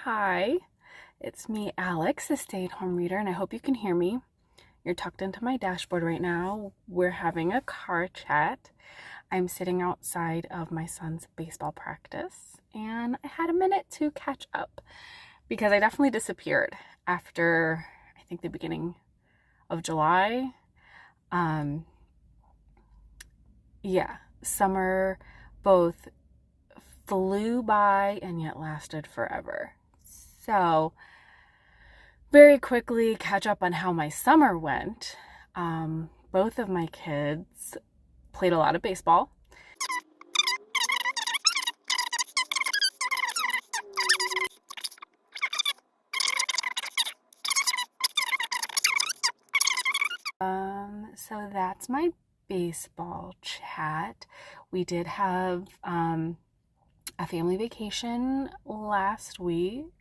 Hi, it's me, Alex, the stay-at-home reader, and I hope you can hear me. You're tucked into my dashboard right now. We're having a car chat. I'm sitting outside of my son's baseball practice, and I had a minute to catch up because I definitely disappeared after, I think, the beginning of July. Um, yeah, summer both flew by and yet lasted forever. So, very quickly catch up on how my summer went. Both of my kids played a lot of baseball. So that's my baseball chat. We did have a family vacation last week.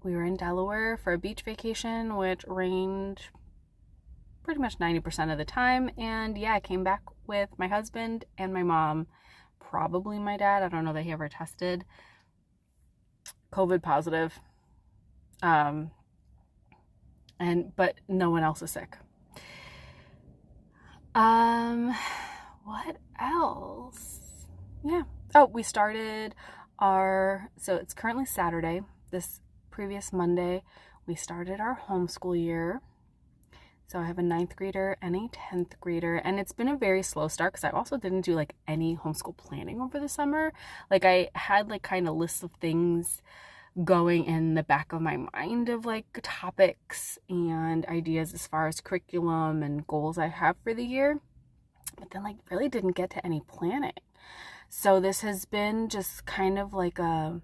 We were in Delaware for a beach vacation, which rained pretty much 90% of the time. And yeah, I came back with my husband and my mom, probably my dad. I don't know that he ever tested COVID positive. But no one else is sick. What else? Yeah. Oh, we started so it's currently Saturday. This previous Monday, we started our homeschool year. So I have a 9th grader and a 10th grader, and it's been a very slow start because I also didn't do like any homeschool planning over the summer. Like I had like kind of lists of things going in the back of my mind of like topics and ideas as far as curriculum and goals I have for the year, but then like really didn't get to any planning. So this has been just kind of like a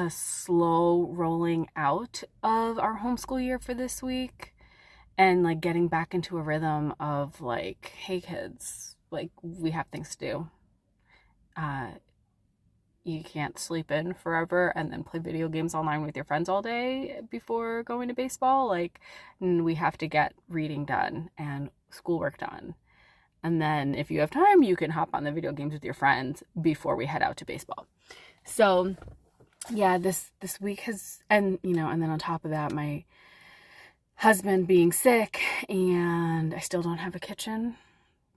slow rolling out of our homeschool year for this week, and like getting back into a rhythm of like, hey kids, like we have things to do. You can't sleep in forever and then play video games online with your friends all day before going to baseball. Like, we have to get reading done and schoolwork done. And then if you have time, you can hop on the video games with your friends before we head out to baseball. So yeah, this week has, and then on top of that, my husband being sick and I still don't have a kitchen.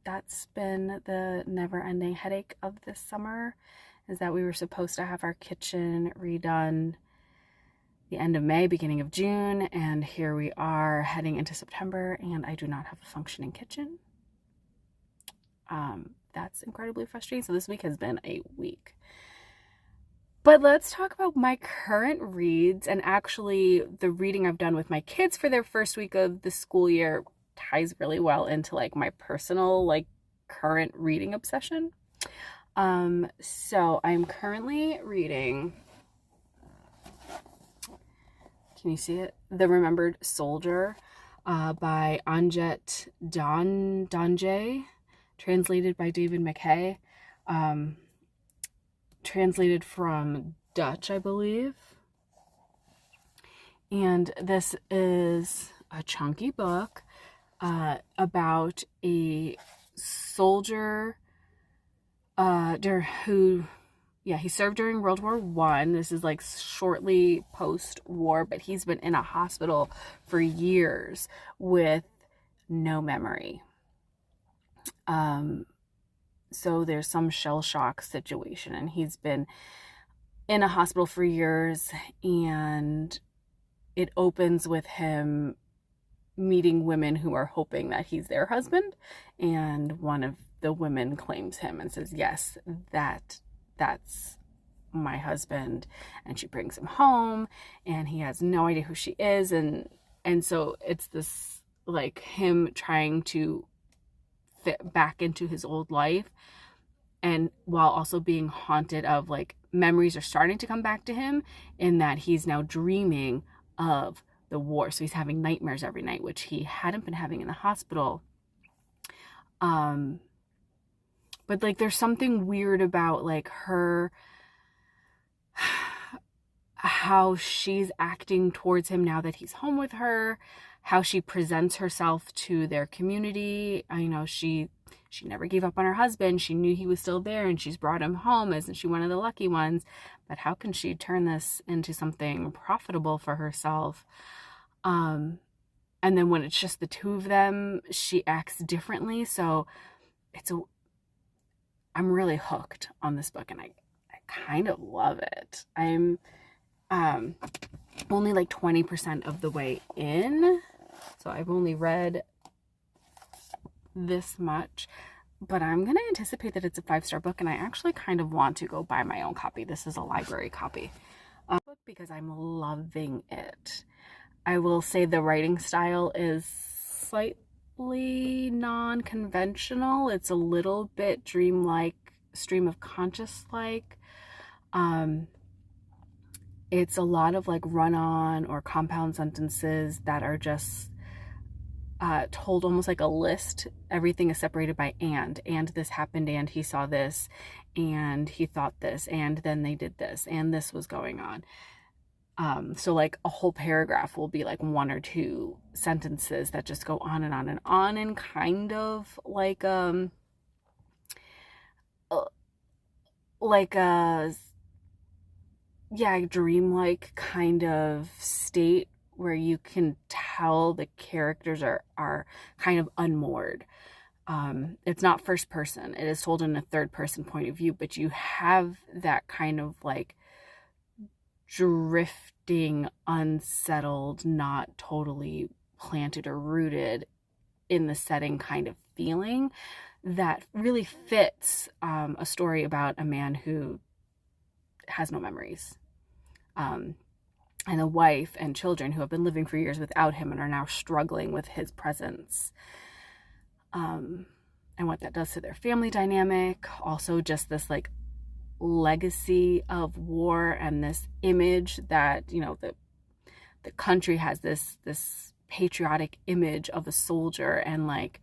That's been the never-ending headache of this summer, is that we were supposed to have our kitchen redone the end of May, beginning of June, and here we are heading into September, and I do not have a functioning kitchen. That's incredibly frustrating. So this week has been a week. But let's talk about my current reads, and actually the reading I've done with my kids for their first week of the school year ties really well into like my personal like current reading obsession. So I'm currently reading, can you see it? The Remembered Soldier by Anjet Donje, translated by David McKay, translated from Dutch, I believe. And this is a chunky book about a soldier he served during World War I. This is like shortly post-war, but he's been in a hospital for years with no memory. So there's some shell shock situation, and he's been in a hospital for years, and it opens with him meeting women who are hoping that he's their husband, and one of the women claims him and says, yes, that's my husband, and she brings him home, and he has no idea who she is, and so it's this like him trying to fit back into his old life, and while also being haunted of like memories are starting to come back to him in that he's now dreaming of the war. So he's having nightmares every night, which he hadn't been having in the hospital. But like there's something weird about like her, how she's acting towards him now that he's home with her, how she presents herself to their community. I know she she never gave up on her husband. She knew he was still there, and she's brought him home. Isn't she one of the lucky ones? But how can she turn this into something profitable for herself? And then when it's just the two of them, she acts differently. So I'm really hooked on this book, and I kind of love it. I'm only like 20% of the way in, so I've only read this much, but I'm going to anticipate that it's a 5-star book, and I actually kind of want to go buy my own copy. This is a library copy because I'm loving it. I will say the writing style is slightly non-conventional. It's a little bit dreamlike, stream of conscious-like. It's a lot of like run-on or compound sentences that are just told almost like a list. Everything is separated by and this happened, and he saw this, and he thought this, and then they did this, and this was going on. So like a whole paragraph will be like 1 or 2 sentences that just go on and on and on, and kind of like a dreamlike kind of state where you can tell the characters are kind of unmoored. It's not first person. It is told in a third person point of view, but you have that kind of like drifting, unsettled, not totally planted or rooted in the setting kind of feeling that really fits a story about a man who has no memories, and a wife and children who have been living for years without him and are now struggling with his presence, and what that does to their family dynamic. Also just this like legacy of war, and this image that, you know, the country has this patriotic image of a soldier, and like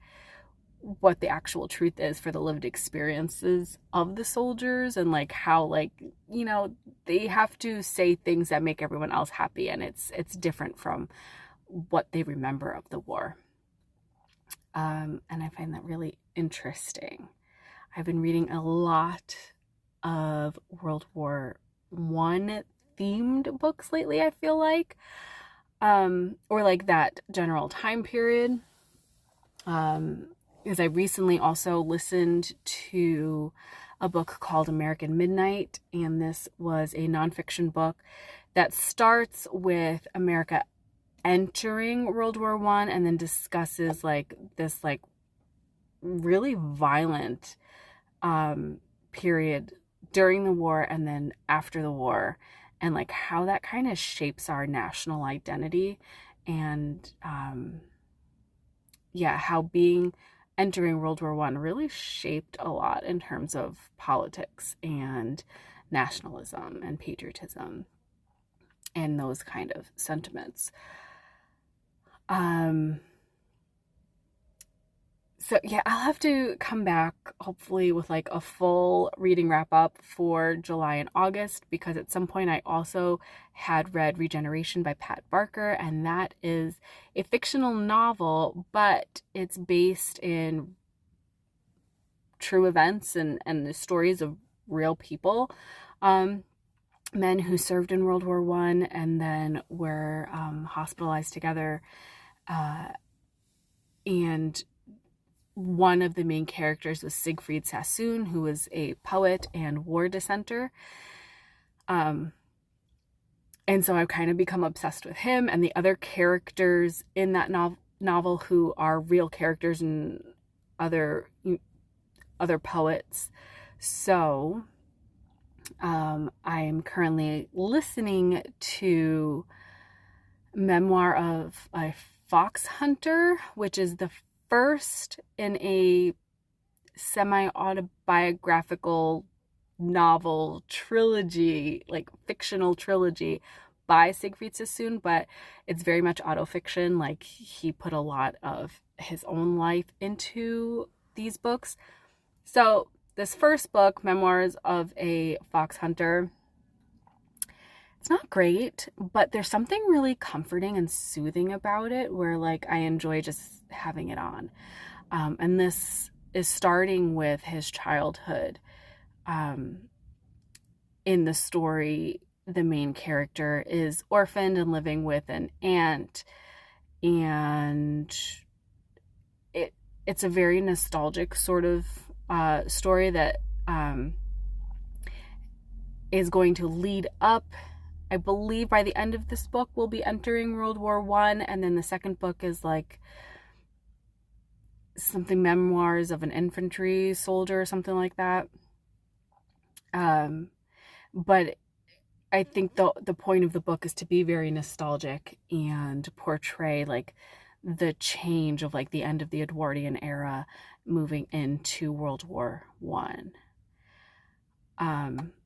what the actual truth is for the lived experiences of the soldiers, and like how, like, you know, they have to say things that make everyone else happy, and it's different from what they remember of the war. And I find that really interesting. I've been reading a lot of World War I themed books lately, I feel like, or like that general time period. Because I recently also listened to a book called American Midnight, and this was a nonfiction book that starts with America entering World War I and then discusses like this like really violent period during the war and then after the war, and like how that kind of shapes our national identity, and how entering World War I really shaped a lot in terms of politics and nationalism and patriotism and those kind of sentiments. So yeah, I'll have to come back hopefully with like a full reading wrap up for July and August, because at some point I also had read Regeneration by Pat Barker, and that is a fictional novel, but it's based in true events and the stories of real people, men who served in World War I and then were hospitalized together, and one of the main characters was Siegfried Sassoon, who was a poet and war dissenter. And so I've kind of become obsessed with him and the other characters in that novel who are real characters and other poets. So I am currently listening to Memoir of a Fox Hunter, which is the first in a semi-autobiographical novel trilogy, like fictional trilogy by Siegfried Sassoon, but it's very much autofiction. Like, he put a lot of his own life into these books. So this first book, Memoirs of a Fox Hunter, it's not great, but there's something really comforting and soothing about it where like I enjoy just having it on. And this is starting with his childhood. In the story, the main character is orphaned and living with an aunt, and it's a very nostalgic sort of story that is going to lead up. I believe by the end of this book we'll be entering World War I, and then the second book is like something memoirs of an infantry soldier or something like that. But I think the point of the book is to be very nostalgic and portray like the change of like the end of the Edwardian era moving into World War I.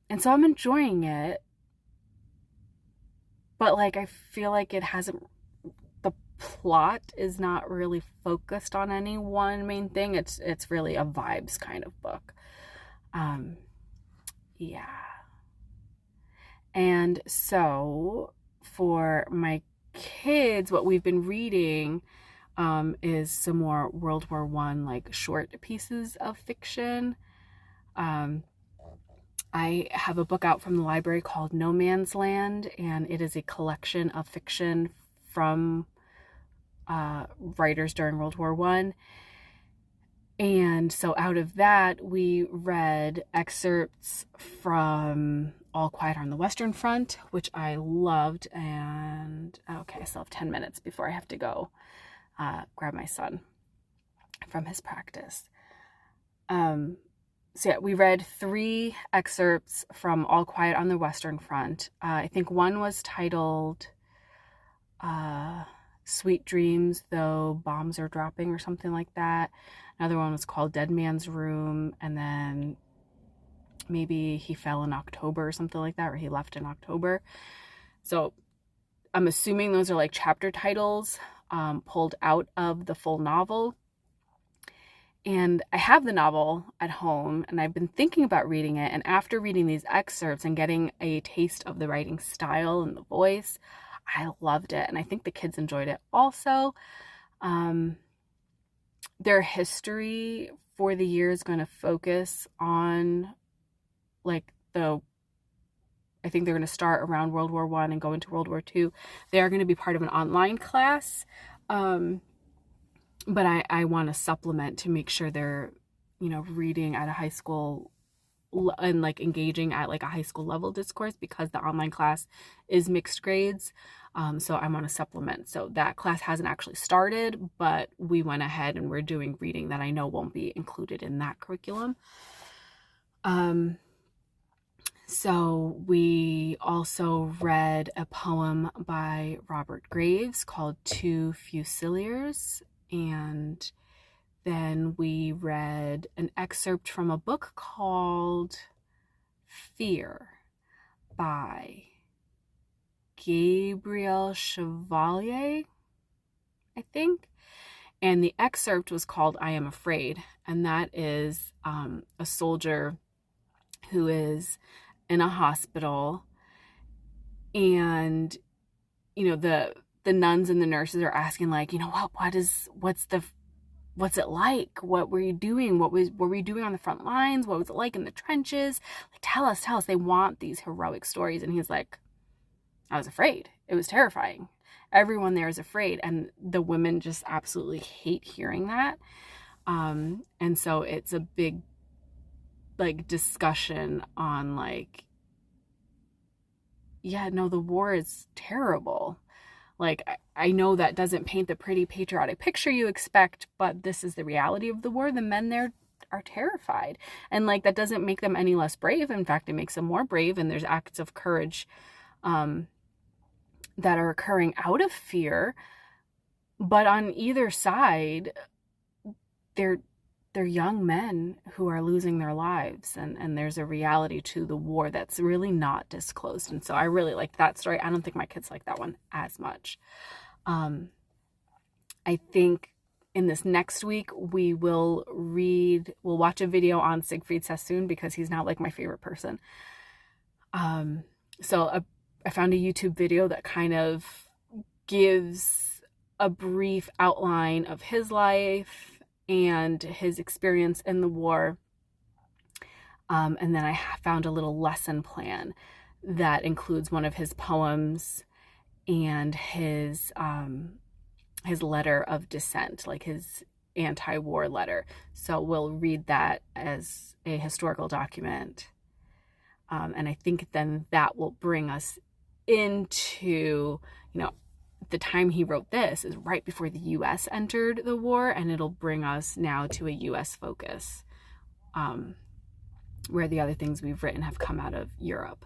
And so I'm enjoying it, but like I feel like it hasn't, the plot is not really focused on any one main thing. It's really a vibes kind of book. Yeah. And so for my kids, what we've been reading is some more World War I like short pieces of fiction. I have a book out from the library called No Man's Land, and it is a collection of fiction from writers during World War I. And so out of that, we read excerpts from All Quiet on the Western Front, which I loved. And okay, I still have 10 minutes before I have to go grab my son from his practice. So yeah, we read 3 excerpts from All Quiet on the Western Front. I think one was titled Sweet Dreams, Though Bombs Are Dropping, or something like that. Another one was called Dead Man's Room, and then maybe He Fell in October or something like that, or He Left in October. So I'm assuming those are like chapter titles pulled out of the full novel. And I have the novel at home, and I've been thinking about reading it. And after reading these excerpts and getting a taste of the writing style and the voice, I loved it. And I think the kids enjoyed it also. Their history for the year is going to focus on like I think they're going to start around World War I and go into World War II. They are going to be part of an online class. But I want to supplement to make sure they're, reading at a high school and like engaging at like a high school level discourse, because the online class is mixed grades. So I want to supplement. So that class hasn't actually started, but we went ahead and we're doing reading that I know won't be included in that curriculum. So we also read a poem by Robert Graves called Two Fusiliers. And then we read an excerpt from a book called Fear by Gabriel Chevalier, I think. And the excerpt was called I Am Afraid. And that is a soldier who is in a hospital, and, the nuns and the nurses are asking like, what's it like? What were you doing? What were you doing on the front lines? What was it like in the trenches? Like, tell us. They want these heroic stories. And he's like, I was afraid. It was terrifying. Everyone there is afraid. And the women just absolutely hate hearing that. And so it's a big like discussion on like, the war is terrible. Like, I know that doesn't paint the pretty patriotic picture you expect, but this is the reality of the war. The men there are terrified. And like, that doesn't make them any less brave. In fact, it makes them more brave. And there's acts of courage that are occurring out of fear. But on either side, they're young men who are losing their lives, and there's a reality to the war that's really not disclosed. And so I really liked that story. I don't think my kids like that one as much. I think in this next week we will watch a video on Siegfried Sassoon, because he's now like my favorite person. So I found a YouTube video that kind of gives a brief outline of his life and his experience in the war. And then I found a little lesson plan that includes one of his poems and his letter of dissent, like his anti-war letter. So we'll read that as a historical document. And I think then that will bring us into, the time he wrote this is right before the U.S. entered the war, and it'll bring us now to a U.S. focus, where the other things we've written have come out of Europe.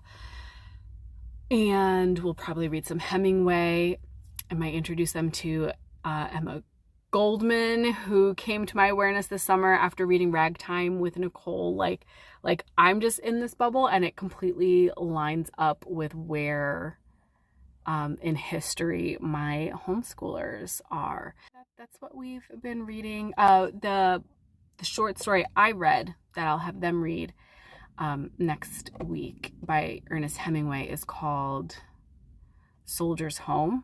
And we'll probably read some Hemingway. I might introduce them to Emma Goldman, who came to my awareness this summer after reading Ragtime with Nicole. Like I'm just in this bubble, and it completely lines up with where in history my homeschoolers are. That's what we've been reading. The short story I read that I'll have them read next week by Ernest Hemingway is called Soldier's Home.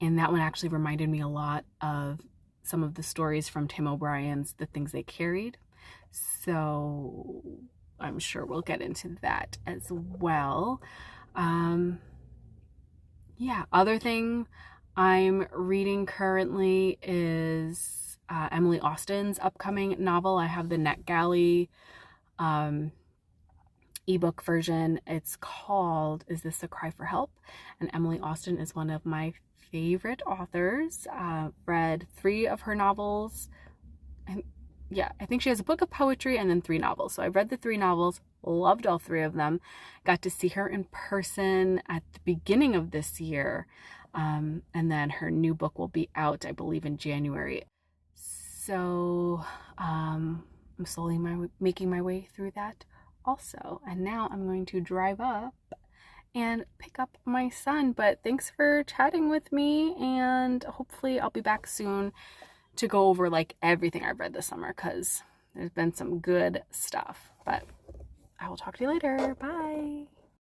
And that one actually reminded me a lot of some of the stories from Tim O'Brien's The Things They Carried. So I'm sure we'll get into that as well. Other thing I'm reading currently is Emily Austin's upcoming novel. I have the NetGalley ebook version. It's called Is This a Cry for Help? And Emily Austin is one of my favorite authors. Read 3 of her novels. And I think she has a book of poetry and then 3 novels. So I read the 3 novels, loved all 3 of them. Got to see her in person at the beginning of this year. And then her new book will be out, I believe, in January. So I'm slowly making my way through that also. And now I'm going to drive up and pick up my son. But thanks for chatting with me, and hopefully I'll be back soon to go over like everything I've read this summer, because there's been some good stuff. But I will talk to you later. Bye.